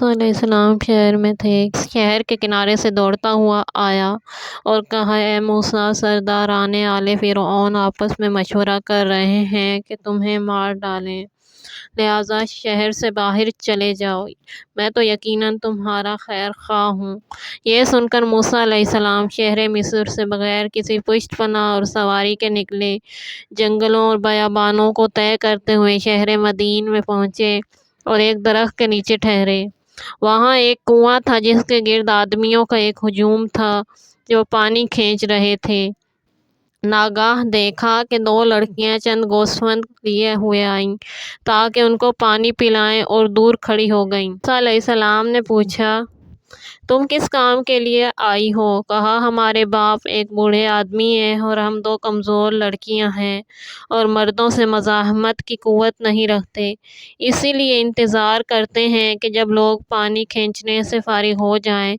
موسیٰ علیہ السلام شہر میں تھے۔ شہر کے کنارے سے دوڑتا ہوا آیا اور کہا، اے موسیٰ، سرداران آل فرعون آپس میں مشورہ کر رہے ہیں کہ تمہیں مار ڈالیں، لہٰذا شہر سے باہر چلے جاؤ، میں تو یقیناً تمہارا خیر خواہ ہوں۔ یہ سن کر موسیٰ علیہ السلام شہر مصر سے بغیر کسی پشت پناہ اور سواری کے نکلے، جنگلوں اور بیابانوں کو طے کرتے ہوئے شہر مدین میں پہنچے اور ایک درخت کے نیچے ٹھہرے۔ وہاں ایک کنواں تھا جس کے گرد آدمیوں کا ایک ہجوم تھا جو پانی کھینچ رہے تھے۔ ناگاہ دیکھا کہ دو لڑکیاں چند گوسفند لیے ہوئے آئیں تاکہ ان کو پانی پلائیں اور دور کھڑی ہو گئیں۔ موسیٰ علیہ السلام نے پوچھا، تم کس کام کے لیے آئی ہو؟ کہا، ہمارے باپ ایک بوڑھے آدمی ہیں اور ہم دو کمزور لڑکیاں ہیں اور مردوں سے مزاحمت کی قوت نہیں رکھتے، اسی لیے انتظار کرتے ہیں کہ جب لوگ پانی کھینچنے سے فارغ ہو جائیں،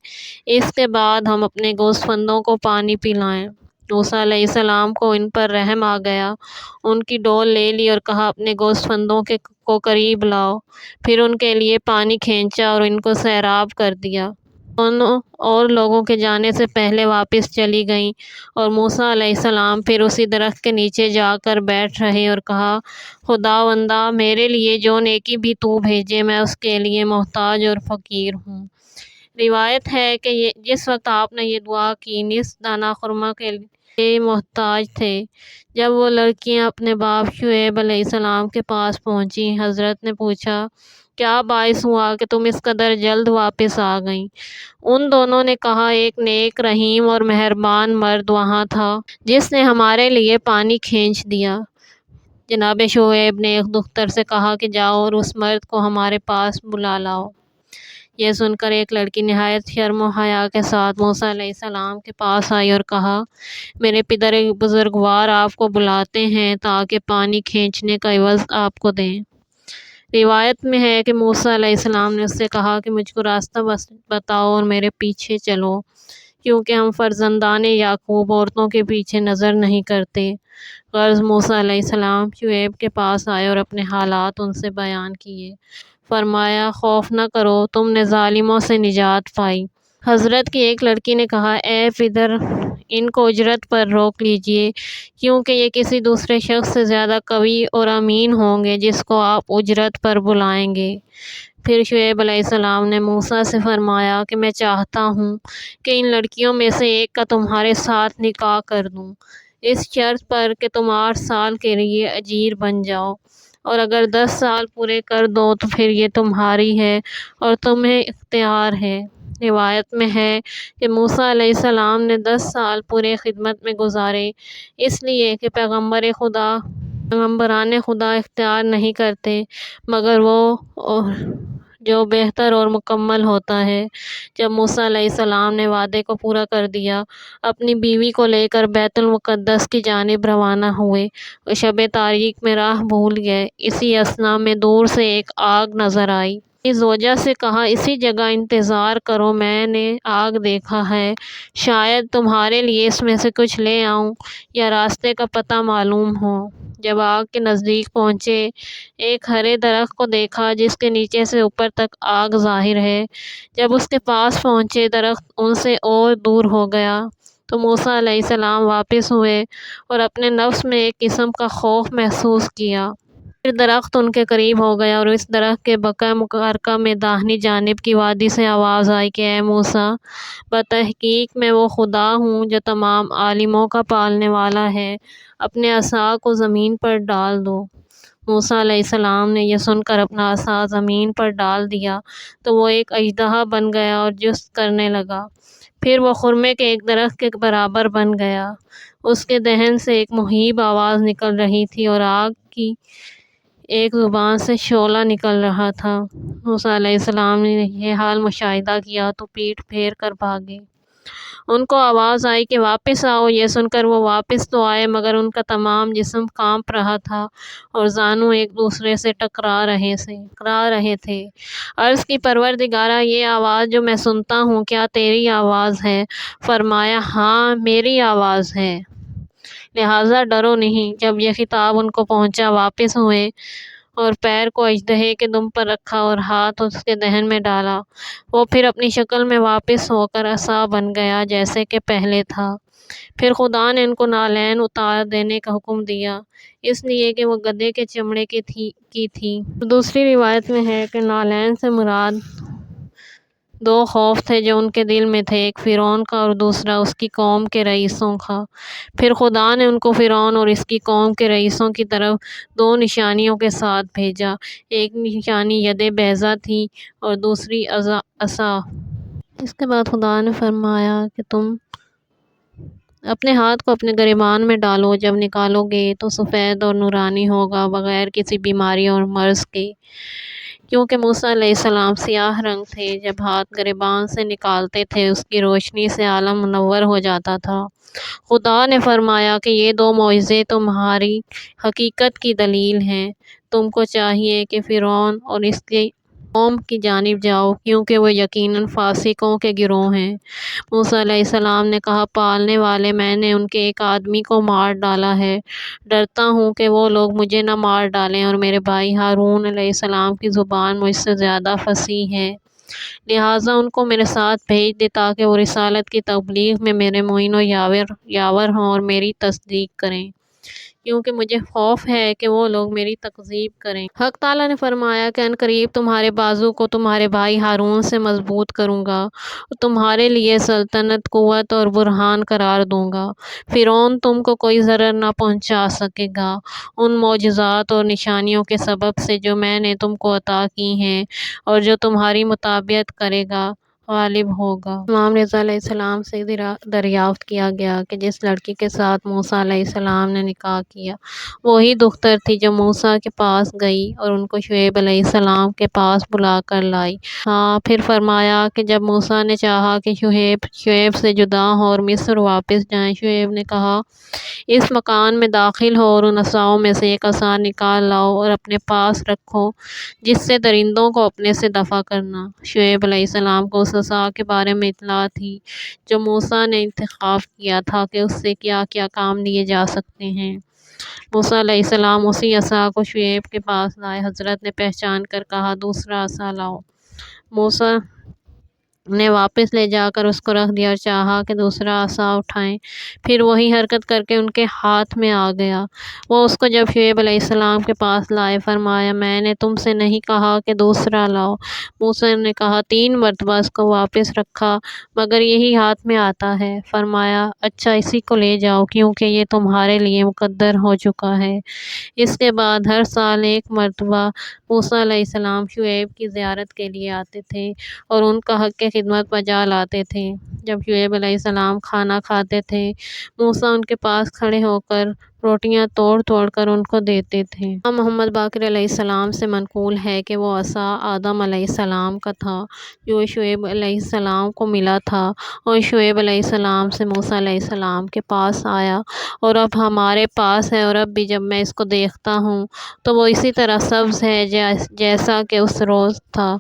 اس کے بعد ہم اپنے گوسفندوں کو پانی پلائیں۔ موسیٰ علیہ السلام کو ان پر رحم آ گیا، ان کی ڈول لے لی اور کہا، اپنے گوسفندوں کو قریب لاؤ۔ پھر ان کے لیے پانی کھینچا اور ان کو سیراب کر دیا۔ دونوں اور لوگوں کے جانے سے پہلے واپس چلی گئیں اور موسیٰ علیہ السلام پھر اسی درخت کے نیچے جا کر بیٹھ رہے اور کہا، خداوندا، میرے لیے جو نیکی بھی تو بھیجے میں اس کے لیے محتاج اور فقیر ہوں۔ روایت ہے کہ جس وقت آپ نے یہ دعا کی، نصف دانہ خرما کے لیے محتاج تھے۔ جب وہ لڑکیاں اپنے باپ شعیب علیہ السلام کے پاس پہنچیں، حضرت نے پوچھا، کیا باعث ہوا کہ تم اس قدر جلد واپس آ گئیں؟ ان دونوں نے کہا، ایک نیک، رحیم اور مہربان مرد وہاں تھا جس نے ہمارے لیے پانی کھینچ دیا۔ جناب شعیب نے ایک دختر سے کہا کہ جاؤ اور اس مرد کو ہمارے پاس بلا لاؤ۔ یہ سن کر ایک لڑکی نہایت شرم و حیا کے ساتھ موسیٰ علیہ السلام کے پاس آئی اور کہا، میرے پدر بزرگوار آپ کو بلاتے ہیں تاکہ پانی کھینچنے کا عوض آپ کو دیں۔ روایت میں ہے کہ موسیٰ علیہ السلام نے اس سے کہا کہ مجھ کو راستہ بتاؤ اور میرے پیچھے چلو، کیونکہ ہم فرزندان یعقوب عورتوں کے پیچھے نظر نہیں کرتے۔ غرض موسیٰ علیہ السلام شعیب کے پاس آئے اور اپنے حالات ان سے بیان کیے۔ فرمایا، خوف نہ کرو، تم نے ظالموں سے نجات پائی۔ حضرت کی ایک لڑکی نے کہا، اے پدر، ان کو اجرت پر روک لیجئے، کیونکہ یہ کسی دوسرے شخص سے زیادہ قوی اور امین ہوں گے جس کو آپ اجرت پر بلائیں گے۔ پھر شعیب علیہ السلام نے موسیٰ سے فرمایا کہ میں چاہتا ہوں کہ ان لڑکیوں میں سے ایک کا تمہارے ساتھ نکاح کر دوں، اس شرط پر کہ تم 8 سال کے لیے اجیر بن جاؤ، اور اگر 10 سال پورے کر دو تو پھر یہ تمہاری ہے اور تمہیں اختیار ہے۔ روایت میں ہے کہ موسیٰ علیہ السلام نے 10 سال پورے خدمت میں گزارے، اس لیے کہ پیغمبران خدا اختیار نہیں کرتے مگر وہ جو بہتر اور مکمل ہوتا ہے۔ جب موسیٰ علیہ السلام نے وعدے کو پورا کر دیا، اپنی بیوی کو لے کر بیت المقدس کی جانب روانہ ہوئے اور شب تاریک میں راہ بھول گئے۔ اسی اثنا میں دور سے ایک آگ نظر آئی۔ اپنی زوجہ سے کہا، اسی جگہ انتظار کرو، میں نے آگ دیکھا ہے، شاید تمہارے لیے اس میں سے کچھ لے آؤں یا راستے کا پتہ معلوم ہو۔ جب آگ کے نزدیک پہنچے، ایک ہرے درخت کو دیکھا جس کے نیچے سے اوپر تک آگ ظاہر ہے۔ جب اس کے پاس پہنچے، درخت ان سے اور دور ہو گیا تو موسیٰ علیہ السلام واپس ہوئے اور اپنے نفس میں ایک قسم کا خوف محسوس کیا۔ پھر درخت ان کے قریب ہو گیا اور اس درخت کے بقعہ مبارکہ میں داہنی جانب کی وادی سے آواز آئی کہ اے موسیٰ، بتحقیق میں وہ خدا ہوں جو تمام عالموں کا پالنے والا ہے، اپنے عصا کو زمین پر ڈال دو۔ موسیٰ علیہ السلام نے یہ سن کر اپنا عصا زمین پر ڈال دیا تو وہ ایک اژدہا بن گیا اور جست کرنے لگا۔ پھر وہ خرمے کے ایک درخت کے برابر بن گیا۔ اس کے دہن سے ایک مہیب آواز نکل رہی تھی اور آگ کی ایک زبان سے شعلہ نکل رہا تھا۔ موسیٰ علیہ السلام نے یہ حال مشاہدہ کیا تو پیٹھ پھیر کر بھاگے۔ ان کو آواز آئی کہ واپس آؤ۔ یہ سن کر وہ واپس تو آئے مگر ان کا تمام جسم کانپ رہا تھا اور زانو ایک دوسرے سے ٹکرا رہے تھے۔ عرض کی، پروردگارا، یہ آواز جو میں سنتا ہوں کیا تیری آواز ہے؟ فرمایا، ہاں، میری آواز ہے، لہٰذا ڈرو نہیں۔ جب یہ خطاب ان کو پہنچا، واپس ہوئے اور پیر کو اژدہے کے دم پر رکھا اور ہاتھ اس کے دہن میں ڈالا۔ وہ پھر اپنی شکل میں واپس ہو کر عصا بن گیا جیسے کہ پہلے تھا۔ پھر خدا نے ان کو نالین اتار دینے کا حکم دیا، اس لیے کہ وہ گدھے کے چمڑے کی تھی۔ دوسری روایت میں ہے کہ نالین سے مراد دو خوف تھے جو ان کے دل میں تھے، ایک فرعون کا اور دوسرا اس کی قوم کے رئیسوں کا۔ پھر خدا نے ان کو فرعون اور اس کی قوم کے رئیسوں کی طرف دو نشانیوں کے ساتھ بھیجا، ایک نشانی ید بیضا تھی اور دوسری عصا۔ اس کے بعد خدا نے فرمایا کہ تم اپنے ہاتھ کو اپنے گریبان میں ڈالو، جب نکالو گے تو سفید اور نورانی ہوگا، بغیر کسی بیماری اور مرض کے، کیونکہ موسیٰ علیہ السلام سیاہ رنگ تھے۔ جب ہاتھ گریبان سے نکالتے تھے اس کی روشنی سے عالم منور ہو جاتا تھا۔ خدا نے فرمایا کہ یہ دو معجزے تمہاری حقیقت کی دلیل ہیں۔ تم کو چاہیے کہ فرعون اور اس کی قوم کی جانب جاؤ، کیونکہ وہ یقیناً فاسقوں کے گروہ ہیں۔ موسیٰ علیہ السلام نے کہا، پالنے والے، میں نے ان کے ایک آدمی کو مار ڈالا ہے، ڈرتا ہوں کہ وہ لوگ مجھے نہ مار ڈالیں، اور میرے بھائی ہارون علیہ السلام کی زبان مجھ سے زیادہ فصیح ہے، لہٰذا ان کو میرے ساتھ بھیج دے تاکہ وہ رسالت کی تبلیغ میں میرے معین و یاور ہوں اور میری تصدیق کریں، کیونکہ مجھے خوف ہے کہ وہ لوگ میری تکذیب کریں۔ حق تعالیٰ نے فرمایا کہ عنقریب تمہارے بازو کو تمہارے بھائی ہارون سے مضبوط کروں گا اور تمہارے لیے سلطنت، قوت اور برہان قرار دوں گا۔ فرعون تم کو کوئی ضرر نہ پہنچا سکے گا ان معجزات اور نشانیوں کے سبب سے جو میں نے تم کو عطا کی ہیں، اور جو تمہاری مطابقت کرے گا غالب ہوگا۔ امام رضا علیہ السلام سے دریافت کیا گیا کہ جس لڑکی کے ساتھ موسیٰ علیہ السلام نے نکاح کیا وہی دختر تھی جو موسیٰ کے پاس گئی اور ان کو شعیب علیہ السلام کے پاس بلا کر لائی۔ ہاں، پھر فرمایا کہ جب موسیٰ نے چاہا کہ شعیب سے جدا ہوں اور مصر واپس جائیں، شعیب نے کہا، اس مکان میں داخل ہو اور ان عصاؤں میں سے ایک عصا نکال لاؤ اور اپنے پاس رکھو، جس سے درندوں کو اپنے سے دفع کرنا۔ شعیب علیہ السلام کو اس عصا کے بارے میں اطلاع تھی جو موسیٰ نے انتخاب کیا تھا کہ اس سے کیا کیا کام لیے جا سکتے ہیں۔ موسیٰ علیہ السلام اسی عصا کو شعیب کے پاس لائے۔ حضرت نے پہچان کر کہا، دوسرا عصا لاؤ۔ موسیٰ نے واپس لے جا کر اس کو رکھ دیا اور چاہا کہ دوسرا عصا اٹھائیں، پھر وہی حرکت کر کے ان کے ہاتھ میں آ گیا۔ وہ اس کو جب شعیب علیہ السلام کے پاس لائے، فرمایا، میں نے تم سے نہیں کہا کہ دوسرا لاؤ؟ موسیٰ نے کہا، 3 مرتبہ اس کو واپس رکھا مگر یہی ہاتھ میں آتا ہے۔ فرمایا، اچھا، اسی کو لے جاؤ کیونکہ یہ تمہارے لیے مقدر ہو چکا ہے۔ اس کے بعد ہر سال 1 مرتبہ موسیٰ علیہ السلام شعیب کی زیارت کے لیے آتے تھے اور ان کا حق خدمت بجا لاتے تھے۔ جب شعیب علیہ السلام کھانا کھاتے تھے، موسیٰ ان کے پاس کھڑے ہو کر روٹیاں توڑ توڑ کر ان کو دیتے تھے۔ محمد باقر علیہ السلام سے منقول ہے کہ وہ عصا آدم علیہ السلام کا تھا جو شعیب علیہ السلام کو ملا تھا، اور شعیب علیہ السلام سے موسیٰ علیہ السلام کے پاس آیا، اور اب ہمارے پاس ہے، اور اب بھی جب میں اس کو دیکھتا ہوں تو وہ اسی طرح سبز ہے جیسا کہ اس روز تھا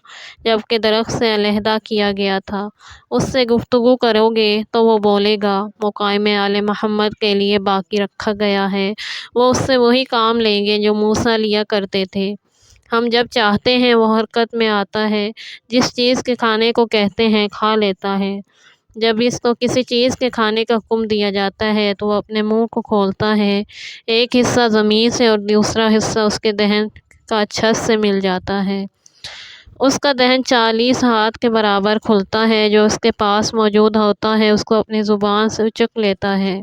جب کہ درخت سے علیحدہ کیا گیا تھا۔ اس سے گفتگو کرو گے تو وہ بولے گا، مقام آل محمد کے لیے باقی رکھا گیا ہے۔ وہ اس سے وہی کام لیں گے جو موسیٰ لیا کرتے تھے۔ ہم جب چاہتے ہیں وہ حرکت میں آتا ہے، جس چیز کے کھانے کو کہتے ہیں کھا لیتا ہے۔ جب اس کو کسی چیز کے کھانے کا حکم دیا جاتا ہے تو وہ اپنے منہ کو کھولتا ہے، ایک حصہ زمین سے اور دوسرا حصہ اس کے دہن کا چھت سے مل جاتا ہے۔ اس کا دہن 40 ہاتھ کے برابر کھلتا ہے، جو اس کے پاس موجود ہوتا ہے اس کو اپنی زبان سے اچک لیتا ہے۔